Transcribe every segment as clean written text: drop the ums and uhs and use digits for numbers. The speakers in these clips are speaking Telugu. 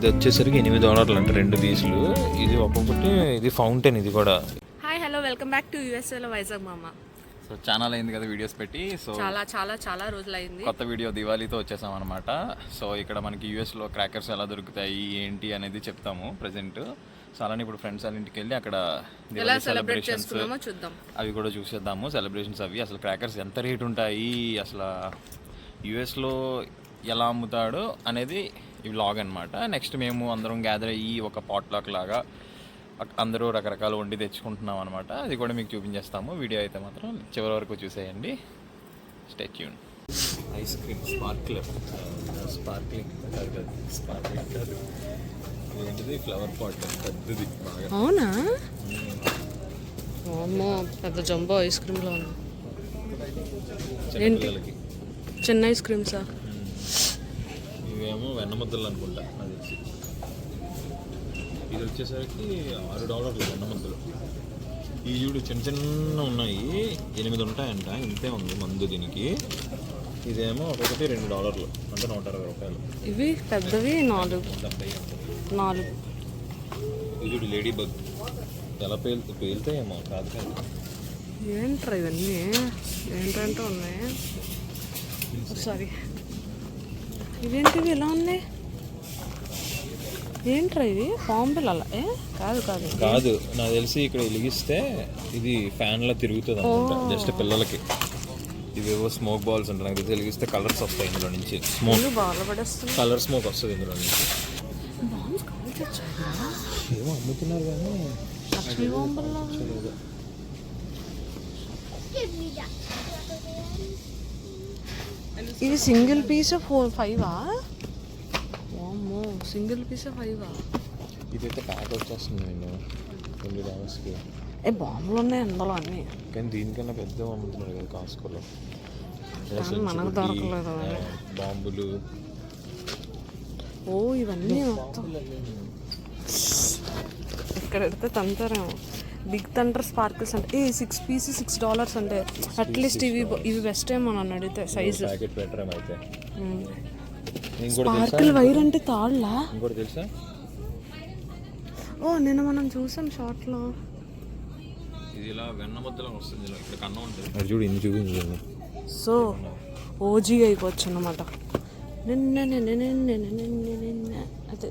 ఇది వచ్చేసరికి $8 అంట 2 పీసులు. ఇది ఒక్కొక్కటి, ఇది ఫౌంటైన్, ఇది కూడా. Hi hello welcome back to యూఎస్ఏలో వైజాగ్ మామ. సో ఛానల్ అయింది కదా వీడియోస్ పెట్టి. సో చాలా రోజులు అయింది. కొత్త వీడియో దివాళీతో వచ్చేసాం అనమాట. సో ఇక్కడ మనకి యూఎస్లో క్రాకర్స్ ఎలా దొరుకుతాయి ఏంటి అనేది చెప్తాము ప్రజెంట్. సో అలానే ఇప్పుడు ఫ్రెండ్స్ వాళ్ళ ఇంటికి వెళ్ళి అక్కడ ఎలా సెలబ్రేట్ చేసుకున్నామో చూద్దాం, అవి కూడా చూసేద్దాము. సెలబ్రేషన్స్ అవి, అసలు క్రాకర్స్ ఎంత రేట్ ఉంటాయి, అసలు యూఎస్లో ఎలా అమ్ముతాడు అనేది ఈ వ్లాగ్ అనమాట. నెక్స్ట్ మేము అందరం గ్యాదర్ అయ్యి ఒక పాట్లాక్ లాగా అందరూ రకరకాల వండి తెచ్చుకుంటున్నాం అనమాట. అది కూడా మీకు చూపించేస్తాము. వీడియో అయితే మాత్రం చివరి వరకు చూసేయండి. Stay tune. Ice cream sparkling కాదు, ఏంటిది ఫ్లవర్ పాట్ పెద్దది బాగా. అవునా? అమ్మో, పెద్ద జంబో ఐస్ క్రీమ్లో ఉంది. ఏంటి చిన్న ఐస్ క్రీమ్సా? ఇవేమో వెన్నముద్దలు అనుకుంటా అది వచ్చి. ఇది వచ్చేసరికి $6 వెన్నముద్దలు. ఈ చూడు చిన్న చిన్న ఉన్నాయి, 8 ఉంటాయంట. ఇంతే ఉంది మందు దీనికి. ఇదేమో ఒక్కొక్కటి $2 అంటే $120. ఇవి పెద్దవి 4. ఇది చూడు లేడీ బగ్ ఎలా పేలుతాయేమో కాదు కాదు. ఏంట్రా ఇవన్నీ, ఏంటంటే ఉన్నాయి. సారీ, ఇవేంటివి ఎలా ఉన్నాయి? ఏంట్రా ఇవి? పాంపిల్లలా? కాదు నాకు తెలిసి ఇక్కడ వెలిగిస్తే ఇది ఫ్యాన్లో తిరుగుతుంది అనమాట, జస్ట్ పిల్లలకి. ఇవేవో స్మోక్ బాల్స్ ఉంటాయి. నాకు తెలిసి వెలిగిస్తే కలర్స్ వస్తాయి ఇందులో నుంచి. కలర్ స్మోక్ వస్తుంది ఇందులో నుంచి. ఏమో అమ్ముతున్నారు కానీ ఇది సింగిల్ పీస్ 5 వామ్మో, సింగిల్ పీస్ 5. ఇదైతే ప్యాక్ వచ్చేస్తుంది నేను $20కి. బాంబులు ఉన్నాయి అందులో అన్నీ. కానీ దీనికన్నా పెద్ద అమ్ముతున్నారు కదా కాస్కోలో. మనకు దొరకలేదు బాంబులు. ఓ ఇవన్నీ మొత్తం ఇక్కడ పెడితే తంతారేమో. బిగ్ థండర్ స్పార్కిల్స్ అంటే 6 పీస్ $6 అంటే అట్లీస్ట్ ఇవి బెస్ట్ ఏమో నన్ను అడిగితే సైజు. స్పార్కిల్ వైర్ అంటే తాళ్ళా? ఇంకోటి తెలుసా? ఓ నిన్న మనం చూసాం షార్ట్లో. ఇది ఇలా వెన్న ముద్దలో వస్తుంది, ఇక్కడ కన్నం ఉంటుంది. అది చూడు ఇన్ని చూపించండి. సో ఓజీ అయిపోవచ్చు అన్నమాట. నిన్న అదే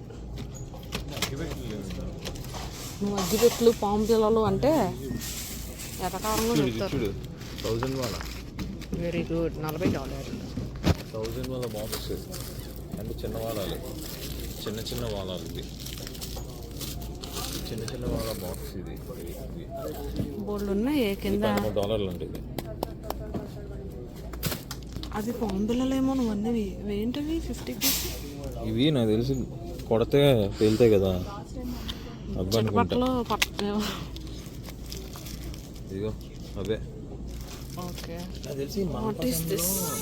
నువ్వు అగ్గిపెట్లు పాంపిల్లలు అంటే ఎటకారంగా చెప్తారు. Very good. $40. 1000 వాళ్ళ బాక్స్ అంటే చిన్న వాలాలు, చిన్న వాలాలు. ఇది చిన్న వాళ్ళ బాక్స్. ఇది బోర్డు ఉన్నాయి కింద. $3 అంటే ఇది. అది పాంపిల్లలేమో. నువ్వు అన్నవి ఏంటవి 50 పీస్? ఇవి నాకు తెలిసి కొడితే పేలుతాయి కదా, చుట్టుపక్కల ఇదిగో అవే. ఓకే, నాకు తెలిసి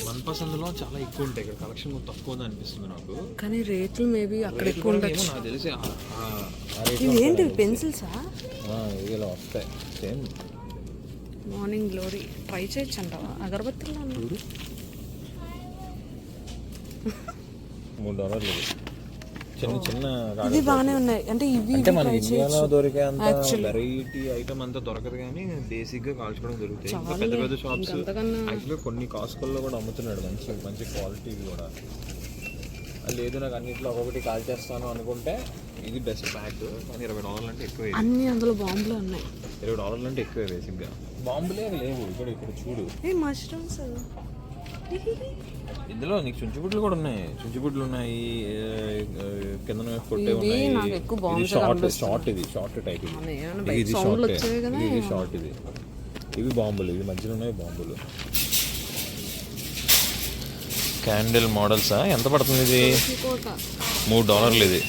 మనపసందులో చాలా ఎక్కువ ఉంటాయి. ఇక్కడ కలెక్షన్ తక్కువ ఉంది అనిపిస్తుంది నాకు. కానీ రేట్లు మేబీ అక్కడ ఎక్కువ ఉండొచ్చు. నాకు తెలిసి ఏంటి పెన్సిల్సా? ఇవి ఇలా వస్తాయి సేమ్. మార్నింగ్ గ్లోరీ ట్రై చేయొచ్చు అంటావా? అగరబత్తిలో $3 చిన్న ఇది బాగానే ఉన్నాయి. అంటే ఇవి మన ఇండియాలో దొరికే అంత వెరైటీ ఐటమ్ అంతా దొరకదు, కానీ బేసిక్ గా కాల్చుకోవడం దొరుకుతాయి. ఇంకా పెద్ద షాప్స్ యాక్చువల్గా కొన్ని కాస్కోల్లో కూడా అమ్ముతున్నాడు మంచి క్వాలిటీ కూడా. లేదు నాకు అన్నింటిలో ఒక్కొక్కటి కాల్ చేస్తాను అనుకుంటే ఇది బెస్ట్ ప్యాక్. కానీ $20 అంటే ఎక్కువ. అన్ని అందులో బాంబులు ఉన్నాయి. $20 అంటే ఎక్కువ బేసిక్ గా. బాంబులే లేవు ఇక్కడ చూడు. మష్రూమ్స్ ఇందులో నీకు చుంచుబుడ్లు కూడా ఉన్నాయి. చుంచుబుడ్లు ఉన్నాయి, కింద కొట్టే ఉన్నాయి. షార్ట్ ఇది షార్ట్ టైప్. ఇది షార్ట్. ఇది ఇవి బాంబులు. ఇవి మధ్యలో ఉన్నాయి బాంబులు. క్యాండిల్ మోడల్సా? ఎంత పడుతుంది ఇది? $3 ఇది.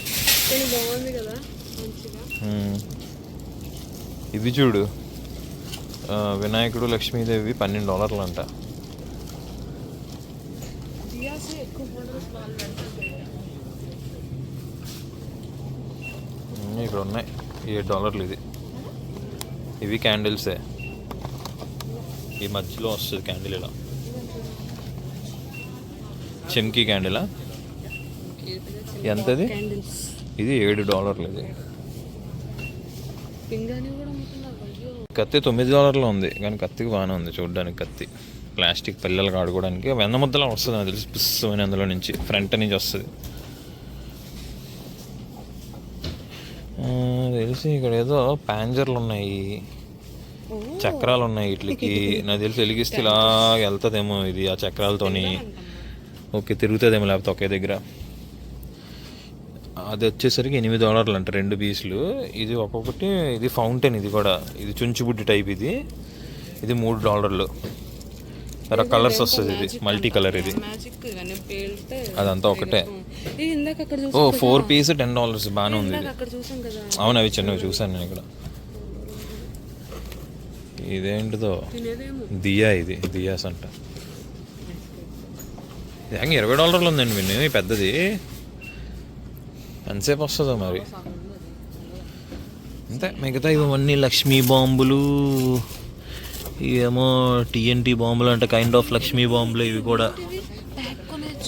ఇవి చూడు, వినాయకుడు లక్ష్మీదేవి $12 అంట. ఇక్కడ ఉన్నాయి $7 ఇది. ఇవి క్యాండిల్సే. ఈ మధ్యలో వస్తుంది క్యాండిల్ ఇలా. చెమ్కీ క్యాండిలా? ఎంతది? ఇది $7 ఇది. పింగాణి కూడా అమ్ముతున్నారు. అయ్యో కత్తి $9 ఉంది, కానీ కత్తికి బాగానే ఉంది చూడడానికి. కత్తి ప్లాస్టిక్ పిల్లలకి ఆడుకోవడానికి వెన్న ముద్దలా వస్తుంది నాకు తెలిసి, పుస్తమైన అందులో నుంచి ఫ్రంట్ నుంచి వస్తుంది తెలిసి. ఇక్కడ ఏదో ప్యాంజర్లు ఉన్నాయి, చక్రాలు ఉన్నాయి వీటికి నాకు తెలిసి. వెలిగిస్తే ఇలా వెళ్తుందేమో ఇది ఆ చక్రాలతోని. ఓకే తిరుగుతుందేమో లేకపోతే ఒకే దగ్గర. అది వచ్చేసరికి $8 అంట 2 పీసులు. ఇది ఒక్కొక్కటి. ఇది ఫౌంటైన్, ఇది కూడా ఇది చుంచుబుడ్డి టైప్. ఇది $3. కలర్స్ వస్తుంది, ఇది మల్టీ కలర్. ఇది అదంతా ఒకటే. ఓ 4 పీస్ $10 బాగానే ఉంది ఇది. అవును అవి చిన్నవి చూసాను నేను ఇక్కడ. ఇదేంటిదో దియా, ఇది దియాస్ అంట. ఇది $20 ఉందండి విన్ను, ఈ పెద్దది. ఎంతసేపు వస్తుందో మరి. అంతే. మిగతా ఇవన్నీ లక్ష్మీ బాంబులు, ఇవేమో TNT బాంబులు అంటే కైండ్ ఆఫ్ లక్ష్మీ బాంబులు. ఇవి కూడా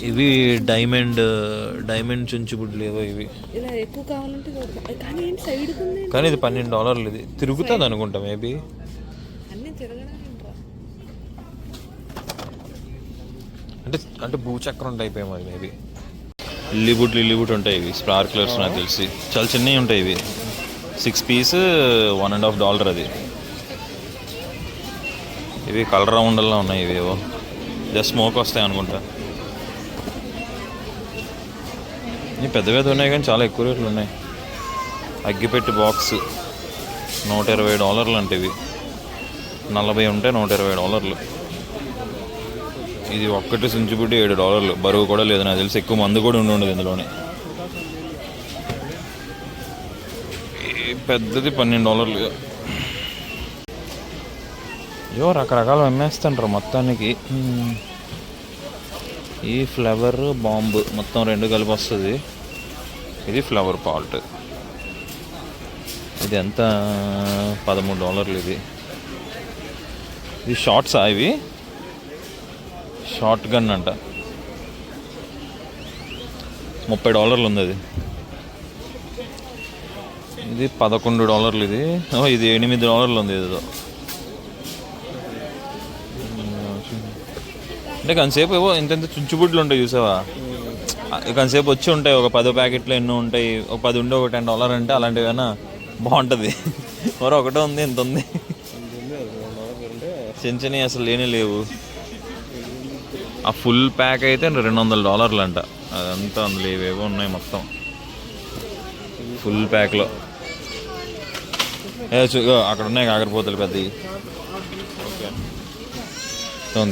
ఇవి డైమండ్ చుంచుబుడ్లు ఏవో ఇవి. కానీ ఇది $12. ఇది తిరుగుతుంది అనుకుంటా మేబీ. అంటే భూచక్రం టైప్ ఏమో మేబీ. లిల్లీబుట్ ఉంటాయి ఇవి, స్పార్క్లర్స్ నాకు తెలిసి. చాలా చిన్నవి ఉంటాయి ఇవి. 6 పీస్ $1.5 అది. ఇవి కలర్ రౌండ్లా ఉన్నాయి ఇవేవో, జస్ట్ స్మోక్ వస్తాయి అనుకుంటా. ఇవి పెద్ద ఉన్నాయి కానీ చాలా ఎక్కువ రేట్లు ఉన్నాయి. అగ్గిపెట్టి బాక్స్ $120 అంటే. ఇవి 40 ఉంటే $120. ఇది ఒక్కటి చుంచుబుడ్డి $7. బరువు కూడా లేదు నాకు తెలిసి. ఎక్కువ మందు కూడా ఉండదు ఇందులోనే. పెద్దది $12. అయ్యో రకరకాలు అమ్మేస్తుంటారు మొత్తానికి. ఈ ఫ్లవర్ బాంబు మొత్తం 2 కలిపి వస్తుంది. ఇది ఫ్లవర్ పాట్. ఇది ఎంత $13 ఇది. ఇది షార్ట్స్ ఇవి, షార్ట్ గన్ అంట. $30 ఉంది అది. ఇది $11 ఇది. ఇది $8 ఉంది ఏదో. అంటే కొంతసేపు ఏవో ఇంత చుంచుబుడ్లు ఉంటాయి చూసావా, కొంతసేపు వచ్చి ఉంటాయి. ఒక 10 ప్యాకెట్లు ఎన్నో ఉంటాయి. ఒక 10 ఉండే ఒక $10 అంటే అలాంటివైనా బాగుంటుంది. మరో ఒకటే ఉంది, ఇంత ఉంది. చిన్న అసలు లేవు. ఆ ఫుల్ ప్యాక్ అయితే $200 అంట. అదంతా అందులో ఏవేవో ఉన్నాయి మొత్తం ఫుల్ ప్యాక్లో. అక్కడ ఉన్నాయి కాకరపోతలు పెద్దవి.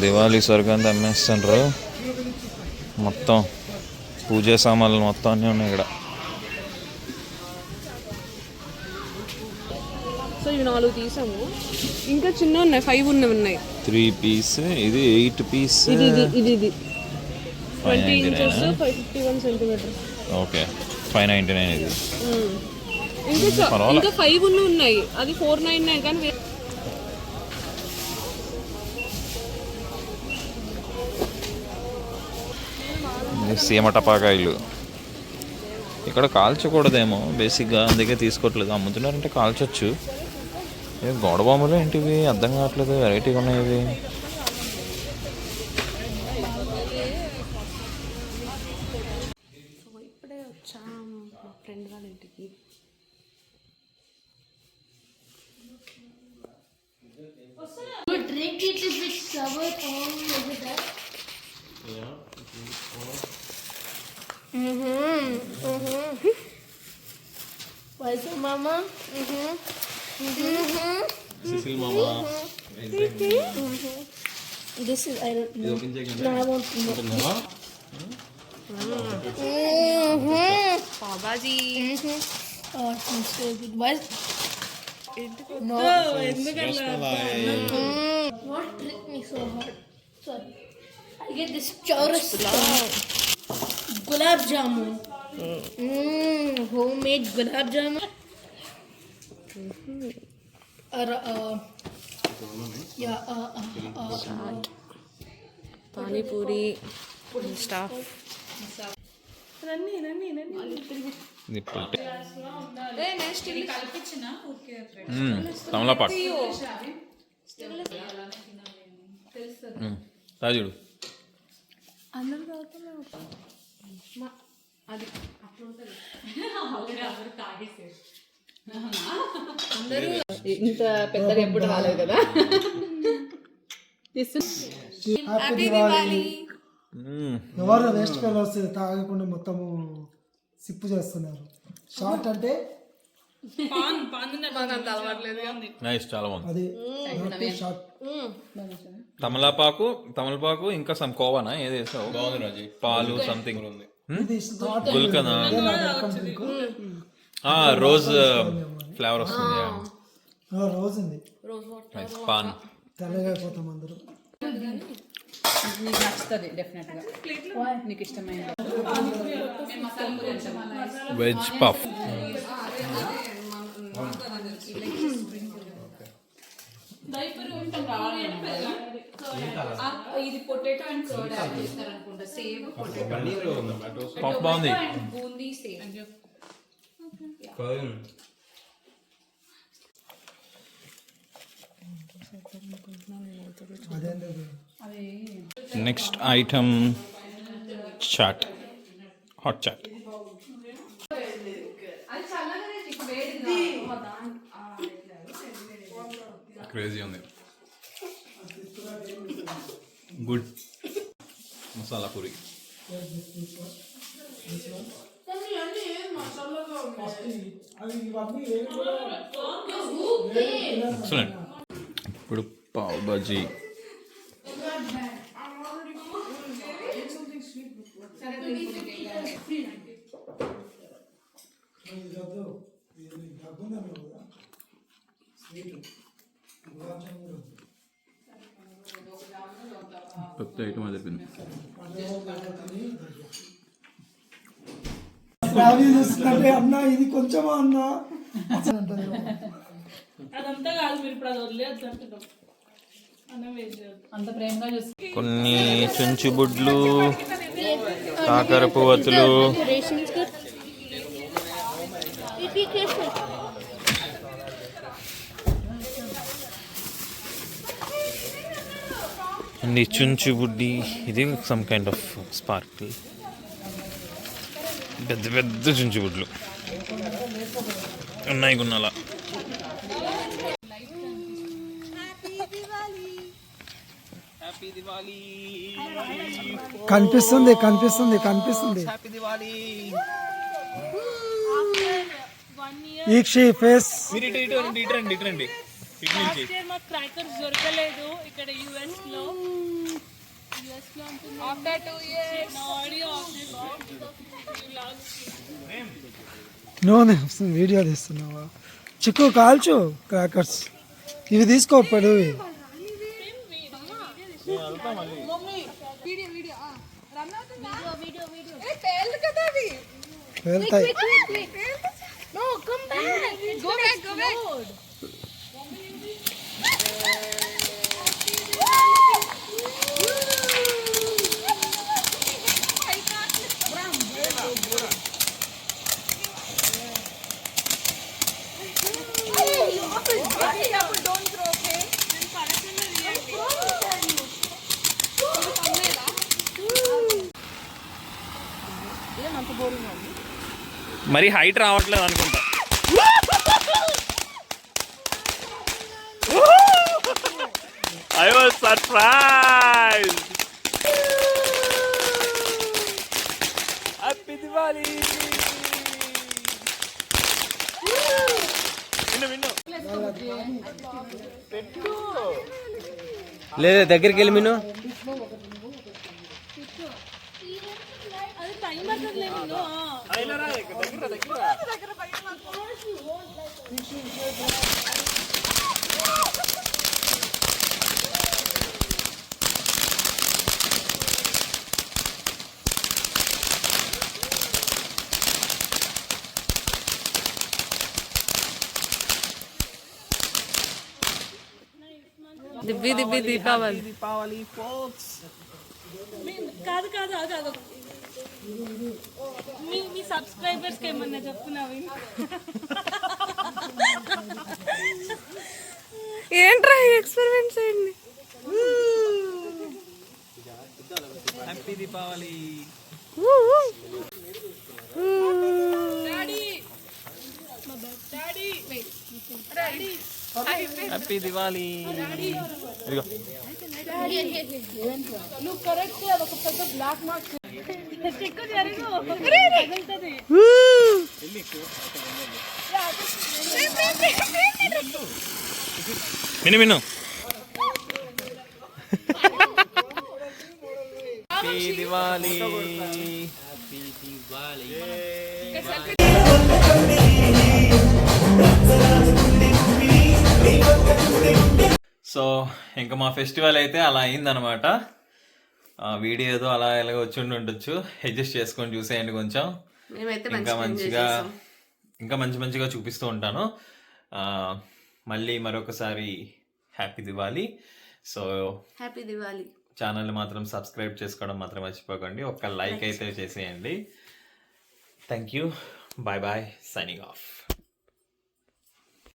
దివాళీ స్వర్గంతా అమ్మేస్తుండ్రు. మొత్తం పూజా సామాన్లు మొత్తం అన్నీ ఉన్నాయి ఇక్కడ. సో ఇవి 4 తీసాము. ఇంకా చిన్న ఉన్నాయి, 5 ఉన్నాయి. 3 పీస్. ఇది 8 పీస్. ఇది 20 inches 51 centimeters. ఓకే 599 ఇది. ఇంకా 5 ఉన్నాయి. అది 499 కానీ సీమ టపాకాయలు. ఇక్కడ కాల్చకూడదేమో బేసిక్గా, అందుకే తీసుకోవట్లేదు. అమ్ముతున్నారంటే కాల్చొచ్చు. గోడ బొమ్మలు ఏంటివి అర్థం కావట్లేదు, వెరైటీగా ఉన్నాయి ఇవి. ఇప్పుడే వచ్చాం మా ఫ్రెండ్ వాళ్ళ ఇంటికి. Where's your mama? Cecil mama. This is, I don't know. No, I want to know. Babaji. Oh, it smells so good. Why? No. What tricked me so hard? Sorry. I get this chorus. Gulab jamun. Homemade gulab jamun. Panipuri staff. Rani. తమలపాకు తాజుడు ఇంత పెద్దగా ఎప్పుడు రాలేదు కదా. హ్యాపీ దివాళీ. ఎవరు వేస్ట్ ఫెలోస్ తాగకుండా మొత్తము సిప్పు చేస్తున్నారు. షార్ట్ అంటే నైస్, చాలా బాగుంది. అది షార్ట్. తమలపాకు ఇంకా సమ్ కోవానా ఏది వేసావు? పాలు సంథింగ్ ఇది స్టార్ట్ గుల్కనా, వెల్కమ్ డ్రింక్. రోజ్ ఫ్లేవర్ వస్తుంది. రోజు ఉంది. నైస్. పాన్ తెల్లగా అయిపోతాం అందరూ. నీకు నచ్చుతుంది డెఫినెట్గా, నీకు ఇష్టమైన వెజ్ పఫ్. ఇది పొటాటో అండ్ కర్డ్ యాడ్ చేస్తారనుకుంటా. సేమ్ పఫ్ బాగుంది. Boondi same. Next item chaat, hot chaat. Crazy ఉంది. గుడ్ మసాలా పూరి. ఎక్సలెంట్. ఇప్పుడు పావ్ బజీ. కొత్త ఐటమ్ అది చెప్పింది. చూస్తుంటే అన్న ఇది కొంచెమా అన్న అదంతా కాదు, మీరు ఇప్పుడు అది వదిలేదు అంటున్నాం. అన్నం వేసి అంత ప్రేమగా చూసి కొన్ని చుంచుబుడ్లు, కాకర పువ్వతులు, అండ్ చుంచుబుడ్డి. ఇది సమ్ కైండ్ ఆఫ్ స్పార్కిల్. పెద్ద పెద్ద చుంచుబుడ్లు ఉన్నాయి గున్నాల. కనిపిస్తుంది కనిపిస్తుంది కనిపిస్తుంది. ఈక్షి ఫేస్. మాకు క్రాకర్స్ దొరకలేదు ఇక్కడ యుఎస్ లో. నూనె వీడియో తీస్తున్నావా? చిక్కు కాల్చు క్రాకర్స్. ఇవి తీసుకోపడు. వెళ్తాయి. మరి హైట్ రావట్లేదు అనుకుంటా. I was surprised. Happy Diwali. లేదా దగ్గరికి వెళ్ళి మీను. అది టైం పడుతుంది. దివ్వి దివ్వి దీపావళి. కాదు కాదు కాదు మీ సబ్స్క్రైబర్స్కి ఏమన్నా చెప్పు నవీన్. ఏంట్రా ఎక్స్పెరిమెంట్ చేయండి. హ్యాపీ దీపావళి. హ్యాపీ దివాలి. ఇదిగో నువ్వు కరెక్ట్ అదొక పెద్ద బ్లాక్ మార్క్ ఎక్కువ జరుగు తగులుతుంది. మిను హ్యాపీ దివాలి. సో ఇంకా మా ఫెస్టివల్ అయితే అలా అయిందనమాట. వీడియో ఏదో అలా ఎలాగ వచ్చి ఉండొచ్చు, అడ్జస్ట్ చేసుకొని చూసేయండి కొంచెం. ఇంకా మంచిగా చూపిస్తూ ఉంటాను. మళ్ళీ మరొకసారి happy Diwali. So happy Diwali. ఛానల్ని మాత్రం సబ్స్క్రైబ్ చేసుకోవడం మాత్రం మర్చిపోకండి. ఒక్క లైక్ అయితే చేసేయండి. Thank you. Bye bye. Signing of.